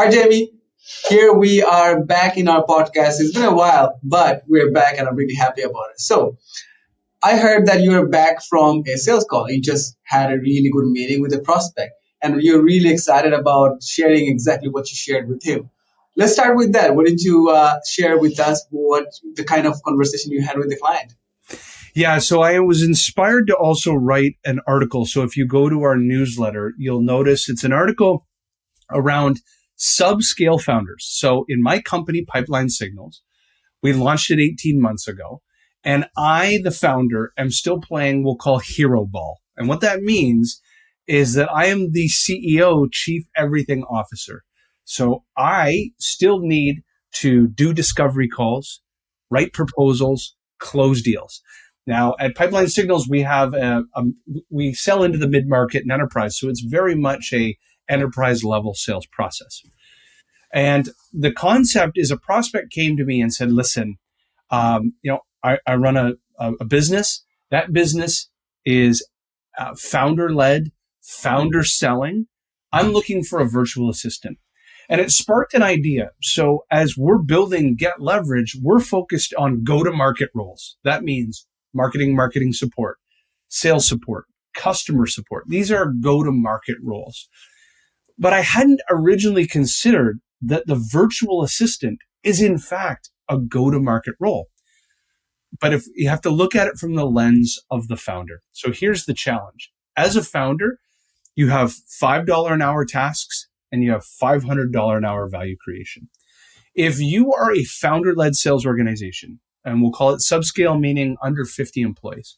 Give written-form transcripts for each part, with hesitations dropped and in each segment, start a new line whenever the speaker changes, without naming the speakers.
Hi, Jamie. Here we are back in our podcast. It's been a while, but we're back and I'm really happy about it. So, I heard that you're back from a sales call. You just had a really good meeting with a prospect and you're really excited about sharing exactly what you shared with him. Let's start with that. Why don't you share with us what the kind of conversation you had with the client?
Yeah, so I was inspired to also write an article. So if you go to our newsletter, you'll notice it's an article around subscale founders. So in my company, Pipeline Signals, we launched it 18 months ago. And I, the founder, am still playing what we'll call hero ball. And what that means is that I am the CEO, chief everything officer. So I still need to do discovery calls, write proposals, close deals. Now at Pipeline Signals, we have we sell into the mid-market and enterprise. So it's very much a enterprise level sales process. And the concept is a prospect came to me and said, listen, I run a business. That business is founder led, founder selling. I'm looking for a virtual assistant. And it sparked an idea. So as we're building Get Levrg, we're focused on go-to-market roles. That means marketing support, sales support, customer support. These are go-to-market roles. But I hadn't originally considered that the virtual assistant is in fact a go-to-market role. But if you have to look at it from the lens of the founder. So here's the challenge. As a founder, you have $5 an hour tasks and you have $500 an hour value creation. If you are a founder-led sales organization, and we'll call it subscale, meaning under 50 employees,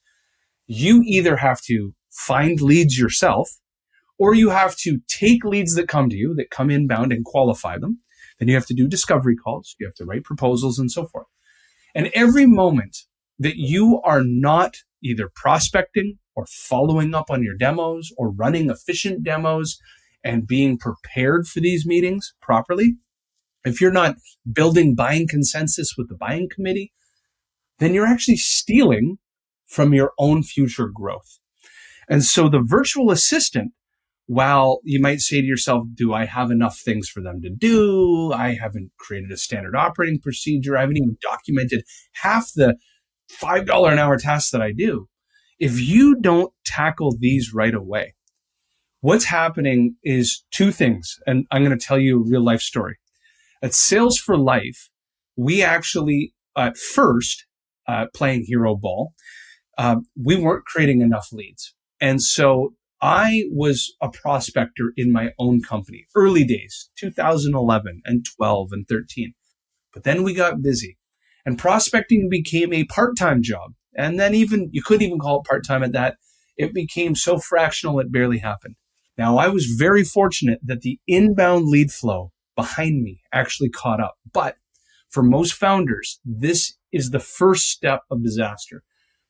you either have to find leads yourself, or you have to take leads that come to you, that come inbound, and qualify them. Then you have to do discovery calls. You have to write proposals and so forth. And every moment that you are not either prospecting or following up on your demos or running efficient demos and being prepared for these meetings properly, if you're not building buying consensus with the buying committee, then you're actually stealing from your own future growth. And so the virtual assistant, while you might say to yourself, do I have enough things for them to do? I haven't created a standard operating procedure. I haven't even documented half the $5 an hour tasks that I do. If you don't tackle these right away, what's happening is two things. And I'm going to tell you a real life story. At Sales for Life, we actually, at first, playing hero ball, we weren't creating enough leads. And so I was a prospector in my own company, early days, 2011 and 12 and 13. But then we got busy and prospecting became a part-time job. And then you couldn't even call it part-time at that. It became so fractional, it barely happened. Now, I was very fortunate that the inbound lead flow behind me actually caught up. But for most founders, this is the first step of disaster.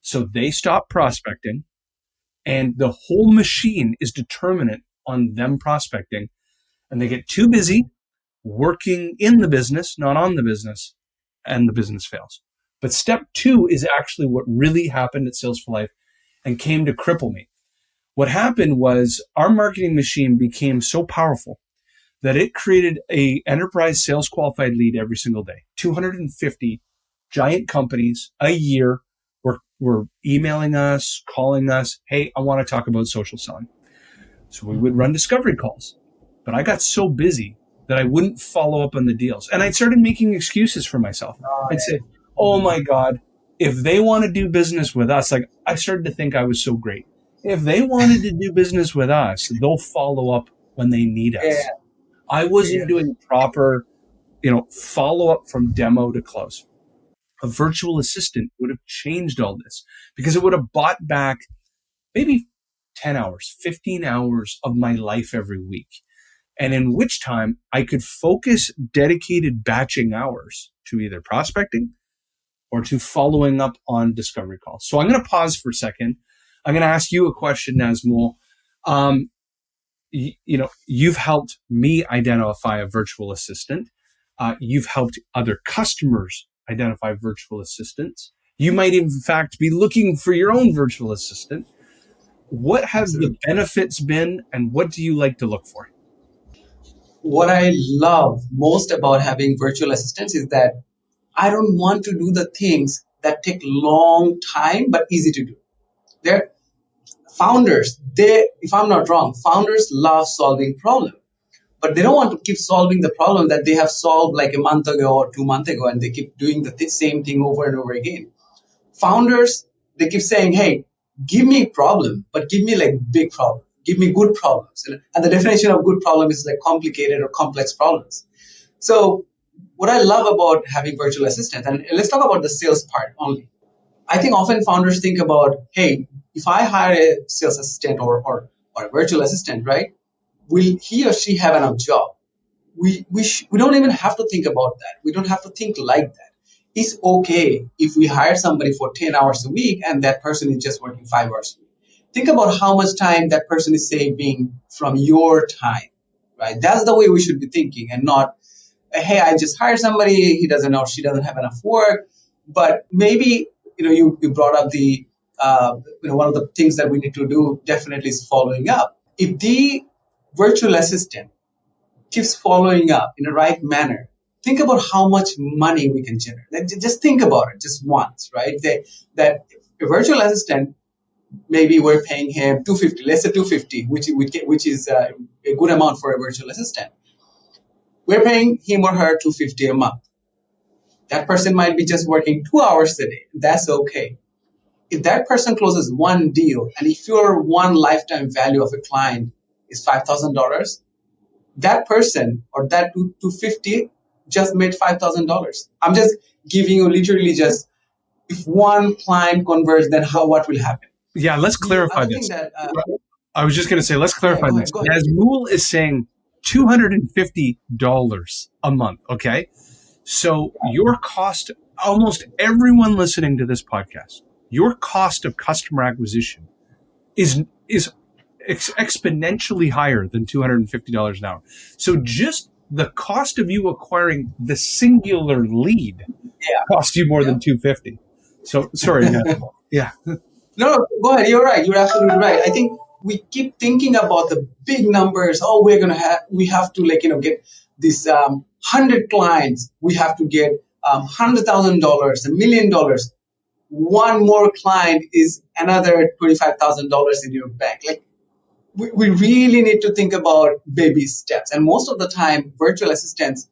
So they stop prospecting and the whole machine is determinant on them prospecting. And they get too busy working in the business, not on the business, and the business fails. But step two is actually what really happened at Sales for Life and came to cripple me. What happened was our marketing machine became so powerful that it created a enterprise sales qualified lead every single day. 250 giant companies a year were emailing us, calling us, hey, I want to talk about social selling. So we would run discovery calls. But I got so busy that I wouldn't follow up on the deals. And I started making excuses for myself. I'd say, oh my God, if they want to do business with us, like I started to think I was so great. If they wanted to do business with us, they'll follow up when they need us. Yeah. I wasn't doing proper, follow up from demo to close. A virtual assistant would have changed all this because it would have bought back maybe 10 hours, 15 hours of my life every week. And in which time I could focus dedicated batching hours to either prospecting or to following up on discovery calls. So I'm going to pause for a second. I'm going to ask you a question, Nazmul. You've helped me identify a virtual assistant. You've helped other customers identify virtual assistants. You might, in fact, be looking for your own virtual assistant. What have the benefits been, and what do you like to look for?
What I love most about having virtual assistants is that I don't want to do the things that take long time but easy to do. They're founders, they, if I'm not wrong, founders love solving problems, but they don't want to keep solving the problem that they have solved like a month ago or 2 months ago, and they keep doing the same thing over and over again. Founders, they keep saying, hey, give me a problem, but give me like big problem, give me good problems. And the definition of good problem is like complicated or complex problems. So what I love about having virtual assistants, and let's talk about the sales part only. I think often founders think about, hey, if I hire a sales assistant or a virtual assistant, right, will he or she have enough job? We don't even have to think about that. We don't have to think like that. It's okay if we hire somebody for 10 hours a week and that person is just working 5 hours a week. Think about how much time that person is saving from your time, right? That's the way we should be thinking, and not, hey, I just hired somebody, he doesn't know, she doesn't have enough work. But maybe, you brought up one of the things that we need to do definitely is following up. If the virtual assistant keeps following up in the right manner, think about how much money we can generate. Just think about it just once, right? That a virtual assistant, maybe we're paying him 250, let's say 250, which is a good amount for a virtual assistant. We're paying him or her 250 a month. That person might be just working 2 hours a day. That's okay. If that person closes one deal, and if your one lifetime value of a client is $5,000, that person or that 250 just made $5,000. I'm just giving you literally just, if one client converts, then what will happen?
Yeah, let's
The
clarify
other
this.
thing that,
I was just going to say, let's
yeah,
clarify this.
go ahead.
Nazmul is saying $250 a month. Okay. So your cost, almost everyone listening to this podcast, your cost of customer acquisition is exponentially higher than $250 an hour. So just the cost of you acquiring the singular lead costs you more than 250. So sorry, Nazmul. Yeah.
No, go ahead. You're right. You're absolutely right. I think we keep thinking about the big numbers. Oh, we have to get this 100 clients. We have to get $100,000, $1 million. One more client is another $25,000 in your bank. Like, we really need to think about baby steps. And most of the time, virtual assistants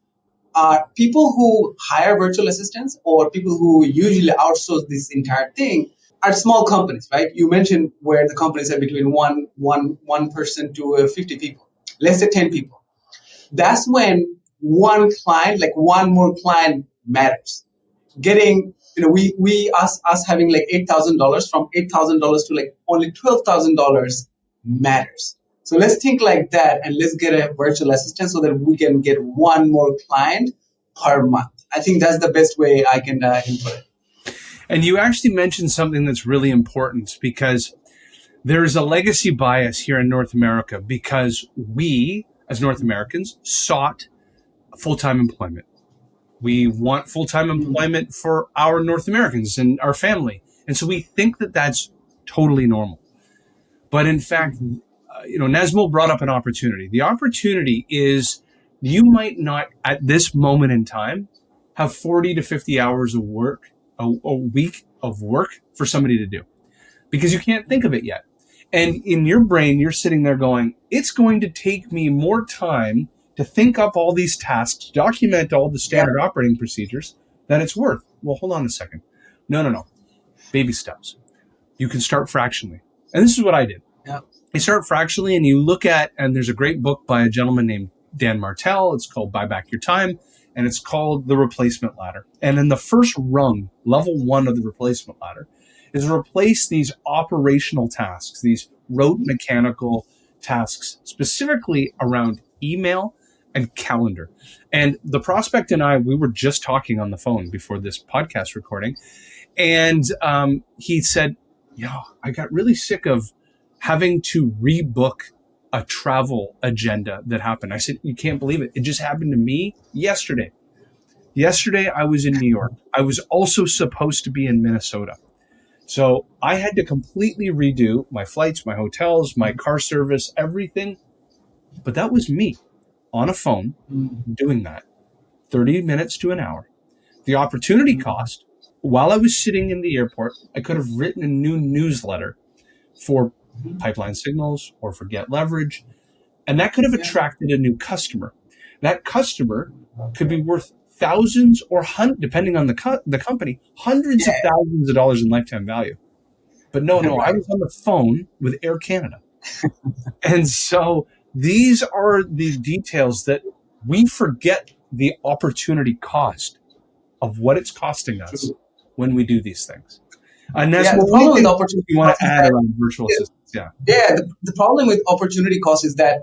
are people who hire virtual assistants, or people who usually outsource this entire thing are small companies, right? You mentioned where the companies are between one person to 50 people, let's say 10 people. That's when one client, like one more client, matters. Getting, us having like $8,000, from $8,000 to like only $12,000 matters. So let's think like that, and let's get a virtual assistant so that we can get one more client per month. I think that's the best way I can input it.
And you actually mentioned something that's really important, because there is a legacy bias here in North America, because we, as North Americans, sought full-time employment. We want full-time employment for our North Americans and our family. And so we think that that's totally normal. But in fact, Nazmul brought up an opportunity. The opportunity is, you might not at this moment in time have 40 to 50 hours of work, a week of work for somebody to do, because you can't think of it yet. And in your brain, you're sitting there going, it's going to take me more time to think up all these tasks, document all the standard operating procedures, than it's worth. Well, hold on a second. No. Baby steps. You can start fractionally. And this is what I did.
Yeah.
You start fractionally, and you look at, and there's a great book by a gentleman named Dan Martell. It's called Buy Back Your Time, and it's called The Replacement Ladder. And in the first rung, level 1 of the replacement ladder, is replace these operational tasks, these rote mechanical tasks, specifically around email and calendar. And the prospect and I, we were just talking on the phone before this podcast recording. And he said, I got really sick of having to rebook a travel agenda that happened. I said, you can't believe it. It just happened to me yesterday. Yesterday, I was in New York. I was also supposed to be in Minnesota. So I had to completely redo my flights, my hotels, my car service, everything. But that was me on a phone
Mm.
doing that, 30 minutes to an hour. The opportunity cost, while I was sitting in the airport, I could have written a new newsletter for Pipeline Signals or for Get Levrg, and that could have
Yeah.
attracted a new customer. That customer could be worth thousands or depending on the company, hundreds of
Yeah.
thousands of dollars in lifetime value. But no, I
Right.
was on the phone with Air Canada. And so these are the details that we forget the opportunity cost of what it's costing us
True.
when we do these things. And that's
Yeah. The
what
problem with
anything
opportunity
you want
cost
to
is
add
that
around virtual assistants. Yeah.
yeah, the problem with opportunity cost is that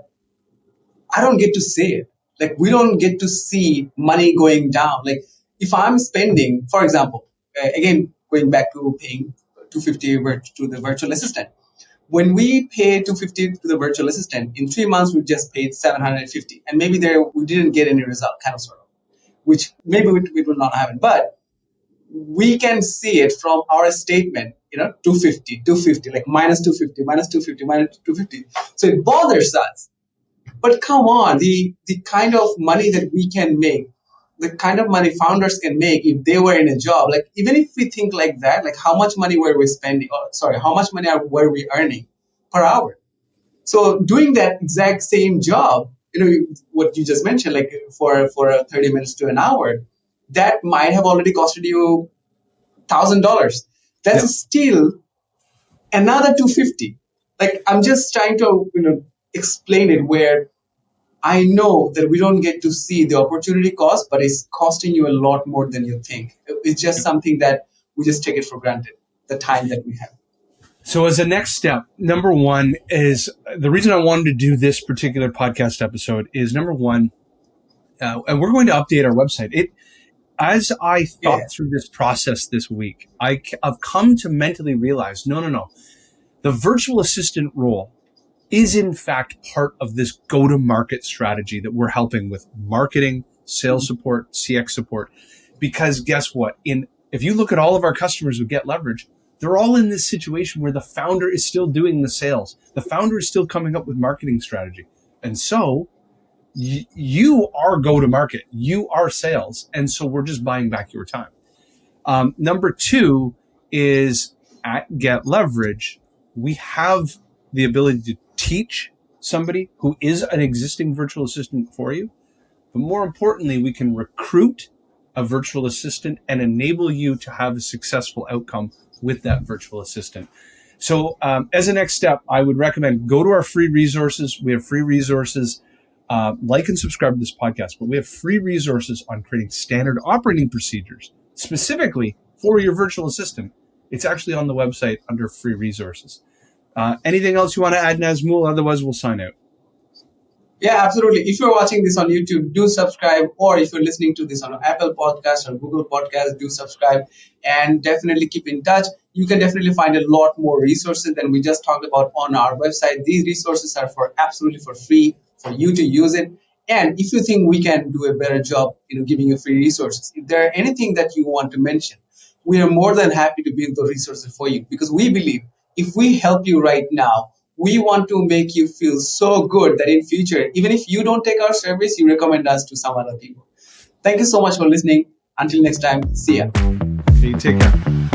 I don't get to see it. Like we don't get to see money going down. Like if I'm spending, for example, again going back to paying 250 to the virtual assistant. When we pay 250 to the virtual assistant, in 3 months we just paid 750, and maybe there we didn't get any result, kind of sort of, which maybe we will not happen. But we can see it from our statement, 250, 250, like minus 250, minus 250, minus 250. So it bothers us, but come on, the kind of money that we can make, the kind of money founders can make if they were in a job, like even if we think like that, like how much money were we spending, or sorry, how much money were we earning per hour? So doing that exact same job, what you just mentioned, like for 30 minutes to an hour, that might have already costed you $1,000.
Yeah.
That's still another 250. Like I'm just trying to explain it where I know that we don't get to see the opportunity cost, but it's costing you a lot more than you think. It's just something that we just take it for granted, the time that we have.
So as a next step, number one is the reason I wanted to do this particular podcast episode is number one, and we're going to update our website. As I
Yeah.
thought through this process this week, I've come to mentally realize, no. The virtual assistant role is in fact part of this go-to-market strategy that we're helping with marketing, sales support, CX support. Because guess what? If you look at all of our customers who Get Levrg, they're all in this situation where the founder is still doing the sales. The founder is still coming up with marketing strategy. And so you are go-to-market. You are sales. And so we're just buying back your time. Number two is at Get Levrg, we have the ability to teach somebody who is an existing virtual assistant for you. But more importantly, we can recruit a virtual assistant and enable you to have a successful outcome with that virtual assistant. So as a next step, I would recommend go to our free resources. We have free resources. Like and subscribe to this podcast, but we have free resources on creating standard operating procedures specifically for your virtual assistant. It's actually on the website under free resources. Anything else you want to add, Nazmul? Otherwise, we'll sign out.
Yeah, absolutely. If you're watching this on YouTube, do subscribe. Or if you're listening to this on Apple Podcast or Google Podcast, do subscribe and definitely keep in touch. You can definitely find a lot more resources than we just talked about on our website. These resources are absolutely for free for you to use it. And if you think we can do a better job, giving you free resources, if there are anything that you want to mention, we are more than happy to build the resources for you, because we believe if we help you right now, we want to make you feel so good that in future, even if you don't take our service, you recommend us to some other people. Thank you so much for listening. Until next time, see ya.
Okay, take care.